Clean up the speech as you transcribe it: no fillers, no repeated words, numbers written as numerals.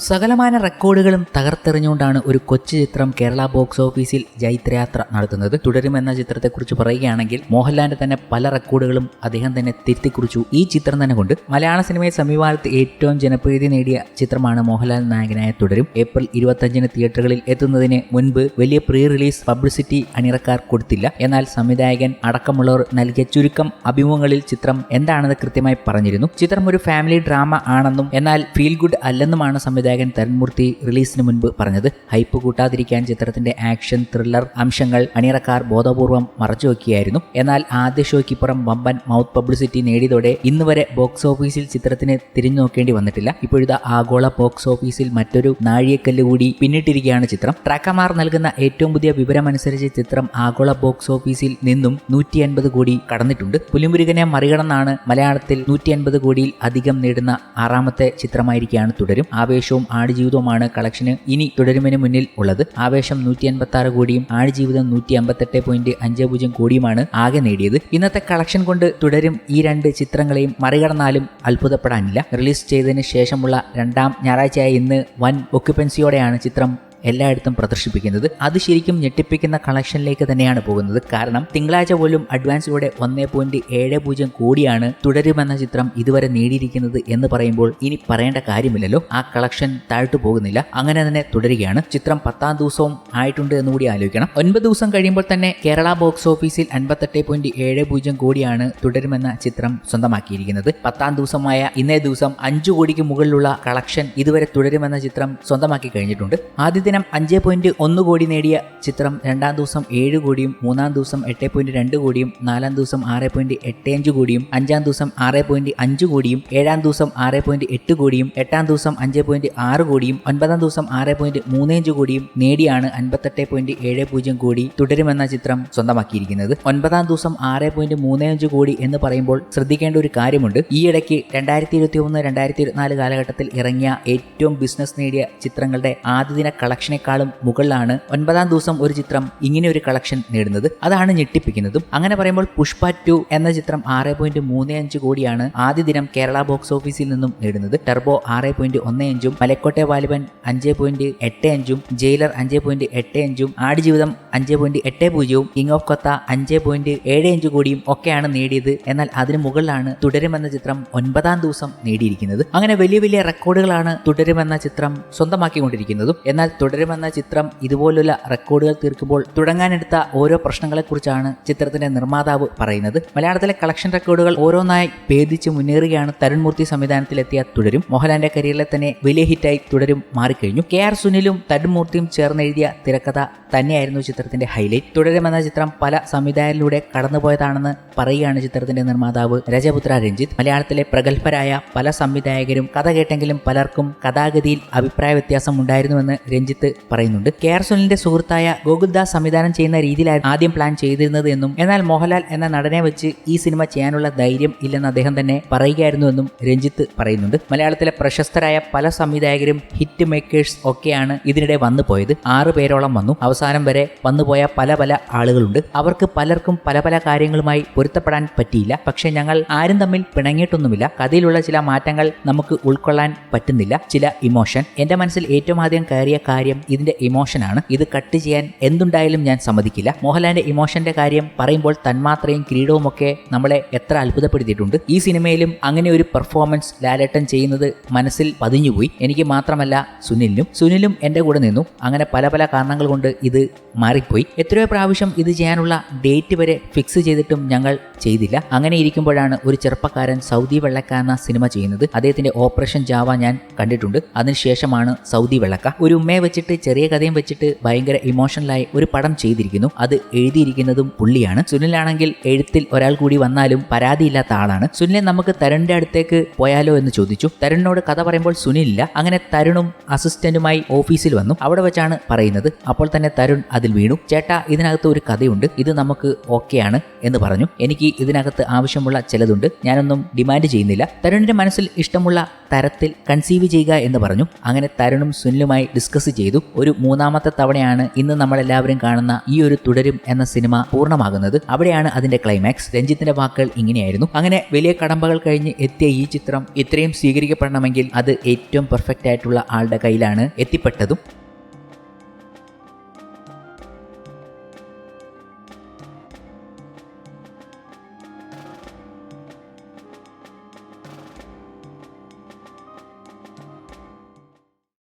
സകലമാന റെക്കോർഡുകളും തകർത്തെറിഞ്ഞുകൊണ്ടാണ് ഒരു കൊച്ചു ചിത്രം കേരള ബോക്സ് ഓഫീസിൽ ജൈത്രയാത്ര നടത്തുന്നത്. തുടരുമെന്ന ചിത്രത്തെക്കുറിച്ച് പറയുകയാണെങ്കിൽ മോഹൻലാലിന്റെ തന്നെ പല റെക്കോർഡുകളും അദ്ദേഹം തന്നെ തിരുത്തിക്കുറിച്ചു ഈ ചിത്രം തന്നെ കൊണ്ട്. മലയാള സിനിമയിൽ സമീപകാലത്ത് ഏറ്റവും ജനപ്രീതി നേടിയ ചിത്രമാണ് മോഹൻലാൽ നായകനായ തുടരും. ഏപ്രിൽ 25 തിയേറ്ററുകളിൽ എത്തുന്നതിന് മുൻപ് വലിയ പ്രീ റിലീസ് പബ്ലിസിറ്റി അണിയറക്കാർ കൊടുത്തില്ല. എന്നാൽ സംവിധായകൻ അടക്കമുള്ളവർ നൽകിയ ചുരുക്കം അഭിമുഖങ്ങളിൽ ചിത്രം എന്താണെന്ന് കൃത്യമായി പറഞ്ഞിരുന്നു. ചിത്രം ഒരു ഫാമിലി ഡ്രാമ ആണെന്നും എന്നാൽ ഫീൽ ഗുഡ് അല്ലെന്നുമാണ് സംവിധായകൻ തരുൺമൂർത്തി റിലീസിന് മുൻപ് പറഞ്ഞത്. ഹൈപ്പ് കൂട്ടാതിരിക്കാൻ ചിത്രത്തിന്റെ ആക്ഷൻ ത്രില്ലർ അംശങ്ങൾ അണിയറക്കാർ ബോധപൂർവം മറച്ചുവെക്കുകയായിരുന്നു. എന്നാൽ ആദ്യ ഷോയ്ക്കിപ്പുറം വമ്പൻ മൗത്ത് പബ്ലിസിറ്റി നേടിയതോടെ ഇന്ന് വരെ ബോക്സ് ഓഫീസിൽ ചിത്രത്തിന് തിരിഞ്ഞു നോക്കേണ്ടി വന്നിട്ടില്ല. ഇപ്പോഴത്തെ ആഗോള ബോക്സ് ഓഫീസിൽ മറ്റൊരു നാഴികക്കല്ല് കൂടി പിന്നിട്ടിരിക്കുകയാണ് ചിത്രം. ട്രാക്കമാർ നൽകുന്ന ഏറ്റവും പുതിയ വിവരമനുസരിച്ച് ചിത്രം ആഗോള ബോക്സ് ഓഫീസിൽ നിന്നും 150 കോടി കടന്നിട്ടുണ്ട്. പുലിമുരുകനെ മറികടന്നാണ് മലയാളത്തിൽ 150 കോടിയിൽ അധികം നേടുന്ന ആറാമത്തെ ചിത്രമായിരിക്കുകയാണ് തുടരും. ആവേശവും ആടുജീവിതവുമാണ് കളക്ഷന് ഇനി തുടരുമിന് മുന്നിൽ ഉള്ളത്. ആവേശം 186 കോടിയും ആടുജീവിതം 158.50 കോടിയുമാണ് ആകെ നേടിയത്. ഇന്നത്തെ കളക്ഷൻ കൊണ്ട് തുടരും ഈ രണ്ട് ചിത്രങ്ങളെയും മറികടന്നാലും അത്ഭുതപ്പെടാനില്ല. റിലീസ് ചെയ്തതിന് ശേഷമുള്ള രണ്ടാം ഞായറാഴ്ചയായ ഇന്ന് വൻ ഒക്യുപ്പൻസിയോടെയാണ് ചിത്രം എല്ലായിടത്തും പ്രദർശിപ്പിക്കുന്നത്. അത് ശരിക്കും ഞെട്ടിപ്പിക്കുന്ന കളക്ഷനിലേക്ക് തന്നെയാണ് പോകുന്നത്. കാരണം തിങ്കളാഴ്ച പോലും അഡ്വാൻസിലൂടെ 1.70 കോടിയാണ് തുടരുമെന്ന ചിത്രം ഇതുവരെ നേടിയിരിക്കുന്നത് എന്ന് പറയുമ്പോൾ ഇനി പറയേണ്ട കാര്യമില്ലല്ലോ. ആ കളക്ഷൻ താഴ്ത്തു പോകുന്നില്ല, അങ്ങനെ തന്നെ തുടരുകയാണ്. ചിത്രം 10ാം ദിവസവും ആയിട്ടുണ്ട് എന്നുകൂടി ആലോചിക്കണം. 9 ദിവസം കഴിയുമ്പോൾ തന്നെ കേരള ബോക്സ് ഓഫീസിൽ 58.70 കോടിയാണ് തുടരുമെന്ന ചിത്രം സ്വന്തമാക്കിയിരിക്കുന്നത്. 10ാം ദിവസമായ ഇന്നേ ദിവസം 5 കോടിക്ക് മുകളിലുള്ള കളക്ഷൻ ഇതുവരെ തുടരുമെന്ന ചിത്രം സ്വന്തമാക്കി കഴിഞ്ഞിട്ടുണ്ട്. ആദ്യ ദിനം 5.1 കോടി നേടിയ ചിത്രം 2ാം ദിവസം 7 കോടിയും 3ാം ദിവസം 8.2 കോടിയും 4ാം ദിവസം 6.85 കോടിയും 5ാം ദിവസം 6.5 കോടിയും 7ാം ദിവസം 6.8 കോടിയും 8ാം ദിവസം 5.6 കോടിയും 9ാം ദിവസം 6.35 കോടിയും നേടിയാണ് 58.70 കോടി തുടരുമെന്ന ചിത്രം സ്വന്തമാക്കിയിരിക്കുന്നത്. 9ാം ദിവസം 6.35 കോടി എന്ന് പറയുമ്പോൾ ശ്രദ്ധിക്കേണ്ട ഒരു കാര്യമുണ്ട്. ഈയിടയ്ക്ക് 2021-2024 കാലഘട്ടത്തിൽ ഇറങ്ങിയ ഏറ്റവും ബിസിനസ് നേടിയ ചിത്രങ്ങളുടെ ആദ്യദിന കളക്ഷനേക്കാളും മുകളിലാണ് 9ാം ദിവസം ഒരു ചിത്രം ഇങ്ങനെ ഒരു കളക്ഷൻ നേടുന്നത്. അതാണ് ഞെട്ടിപ്പിക്കുന്നതും. അങ്ങനെ പറയുമ്പോൾ പുഷ്പ 2 എന്ന ചിത്രം 6.35 കോടിയാണ് ആദ്യ ദിനം കേരള ബോക്സ് ഓഫീസിൽ നിന്നും നേടുന്നത്. Turbo 6.15 Malaikottai Vaaliban 5.85 Jailer 5.85 Aadujeevitham 5.80 King of Kotha 5.75 കോടിയും ഒക്കെയാണ് നേടിയത്. എന്നാൽ അതിനു മുകളിലാണ് തുടരുമെന്ന ചിത്രം 9ാം ദിവസം നേടിയിരിക്കുന്നത്. അങ്ങനെ വലിയ വലിയ റെക്കോർഡുകളാണ് തുടരുമെന്ന ചിത്രം സ്വന്തമാക്കിക്കൊണ്ടിരിക്കുന്നതും. എന്നാൽ തുടരുമെന്ന ചിത്രം ഇതുപോലുള്ള റെക്കോർഡുകൾ തീർക്കുമ്പോൾ തുടങ്ങാനെടുത്ത ഓരോ പ്രശ്നങ്ങളെക്കുറിച്ചാണ് ചിത്രത്തിന്റെ നിർമ്മാതാവ് പറയുന്നത്. മലയാളത്തിലെ കളക്ഷൻ റെക്കോർഡുകൾ ഓരോന്നായി ഭേദിച്ച് മുന്നേറുകയാണ് തരുൺമൂർത്തി സംവിധാനത്തിലെത്തിയ തുടരും. മോഹൻലാലിന്റെ കരിയറിലെ തന്നെ വലിയ ഹിറ്റായി തുടരും മാറിക്കഴിഞ്ഞു. KR സുനിലും തരുൺമൂർത്തിയും ചേർന്നെഴുതിയ തിരക്കഥ തന്നെയായിരുന്നു ചിത്രത്തിന്റെ ഹൈലൈറ്റ്. തുടരുമെന്ന ചിത്രം പല സംവിധായകരിലൂടെ കടന്നുപോയതാണെന്ന് പറയുകയാണ് ചിത്രത്തിന്റെ നിർമ്മാതാവ് രജപുത്ര രഞ്ജിത്ത്. മലയാളത്തിലെ പ്രഗത്ഭരായ പല സംവിധായകരും കഥ കേട്ടെങ്കിലും പലർക്കും കഥാഗതിയിൽ അഭിപ്രായ വ്യത്യാസം ഉണ്ടായിരുന്നുവെന്ന് രഞ്ജിത്ത് പറയുന്നുണ്ട്. KR സുനിലിന്റെ സുഹൃത്തായ ഗോകുൽദാസ് സംവിധാനം ചെയ്യുന്ന രീതിയിലായിരുന്നു ആദ്യം പ്ലാൻ ചെയ്തിരുന്നത് എന്നും എന്നാൽ മോഹൻലാൽ എന്ന നടനെ വെച്ച് ഈ സിനിമ ചെയ്യാനുള്ള ധൈര്യം ഇല്ലെന്ന് അദ്ദേഹം തന്നെ പറയുകയായിരുന്നുവെന്നും രഞ്ജിത്ത് പറയുന്നുണ്ട്. മലയാളത്തിലെ പ്രശസ്തരായ പല സംവിധായകരും ഹിറ്റ് മേക്കേഴ്സ് ഒക്കെയാണ് ഇതിനിടെ വന്നു പോയത്. 6 പേരോളം വന്നു. അവസാനം വരെ വന്നുപോയ പല ആളുകളുണ്ട്. അവർക്ക് പലർക്കും പല കാര്യങ്ങളുമായി പൊരുത്തപ്പെടാൻ പറ്റിയില്ല. പക്ഷെ ഞങ്ങൾ ആരും തമ്മിൽ പിണങ്ങിയിട്ടൊന്നുമില്ല. കഥയിലുള്ള ചില മാറ്റങ്ങൾ നമുക്ക് ഉൾക്കൊള്ളാൻ പറ്റുന്നില്ല. ചില ഇമോഷൻ എന്റെ മനസ്സിൽ ഏറ്റവും ആദ്യം കയറിയ കാര്യം ഇതിന്റെ ഇമോഷനാണ്. ഇത് കട്ട് ചെയ്യാൻ എന്തുണ്ടായാലും ഞാൻ സമ്മതിക്കില്ല. മോഹൻലാലിന്റെ ഇമോഷന്റെ കാര്യം പറയുമ്പോൾ തന്മാത്രയും കിരീടവും ഒക്കെ നമ്മളെ എത്ര അത്ഭുതപ്പെടുത്തിയിട്ടുണ്ട്. ഈ സിനിമയിലും അങ്ങനെ ഒരു പെർഫോമൻസ് ലാലേട്ടൻ ചെയ്യുന്നത് മനസ്സിൽ പതിഞ്ഞുപോയി. എനിക്ക് മാത്രമല്ല സുനിലും എന്റെ കൂടെ നിന്നു. അങ്ങനെ പല കാരണങ്ങൾ കൊണ്ട് ഇത് മാറിപ്പോയി. എത്രയോ പ്രാവശ്യം ഇത് ചെയ്യാനുള്ള ഡേറ്റ് വരെ ഫിക്സ് ചെയ്തിട്ടും ഞങ്ങൾ ചെയ്തില്ല. അങ്ങനെ ഇരിക്കുമ്പോഴാണ് ഒരു ചെറുപ്പക്കാരൻ സൗദി വെള്ളക്ക എന്ന സിനിമ ചെയ്യുന്നത്. അദ്ദേഹത്തിന്റെ ഓപ്പറേഷൻ ജാവ ഞാൻ കണ്ടിട്ടുണ്ട്. അതിനുശേഷമാണ് സൗദി വെള്ളക്ക. ഒരു ഉമ്മയെ വെച്ചിട്ട് ചെറിയ കഥയും വെച്ചിട്ട് ഭയങ്കര ഇമോഷണലായി ഒരു പടം ചെയ്തിരിക്കുന്നു. അത് എഴുതിയിരിക്കുന്നതും പുള്ളിയാണ്. സുനിലാണെങ്കിൽ എഴുത്തിൽ ഒരാൾ കൂടി വന്നാലും പരാതിയില്ലാത്ത ആളാണ്. സുനിലെ നമുക്ക് തരുണിന്റെ അടുത്തേക്ക് പോയാലോ എന്ന് ചോദിച്ചു. തരുണിനോട് കഥ പറയുമ്പോൾ സുനിലില്ല. അങ്ങനെ തരുണും അസിസ്റ്റന്റുമായി ഓഫീസിൽ വന്നു. അവിടെ വെച്ചാണ് പറയുന്നത്. അപ്പോൾ തന്നെ തരുൺ അതിൽ വീണു. ചേട്ടാ, ഇതിനകത്ത് ഒരു കഥയുണ്ട്, ഇത് നമുക്ക് ഓക്കെയാണ് എന്ന് പറഞ്ഞു. എനിക്ക് ഇതിനകത്ത് ആവശ്യമുള്ള ചിലതുണ്ട്, ഞാനൊന്നും ഡിമാൻഡ് ചെയ്യുന്നില്ല. തരുണിന്റെ മനസ്സിൽ ഇഷ്ടമുള്ള തരത്തിൽ കൺസീവ് ചെയ്യുക എന്ന് പറഞ്ഞു. അങ്ങനെ തരുണും സുനിലുമായി ഡിസ്കസ് ചെയ്തു. ചെയ്തു. ഒരു മൂന്നാമത്തെ തവണയാണ് ഇന്ന് നമ്മളെല്ലാവരും കാണുന്ന ഈ ഒരു തുടരും എന്ന സിനിമ പൂർണ്ണമാകുന്നത്. അവിടെയാണ് അതിന്റെ ക്ലൈമാക്സ്. രഞ്ജിത്തിന്റെ വാക്കുകൾ ഇങ്ങനെയായിരുന്നു: അങ്ങനെ വലിയ കടമ്പകൾ കഴിഞ്ഞ് എത്തിയ ഈ ചിത്രം ഇത്രയും സ്വീകരിക്കപ്പെടണമെങ്കിൽ അത് ഏറ്റവും പെർഫെക്റ്റ് ആയിട്ടുള്ള ആളുടെ കയ്യിലാണ് എത്തിപ്പെട്ടതും.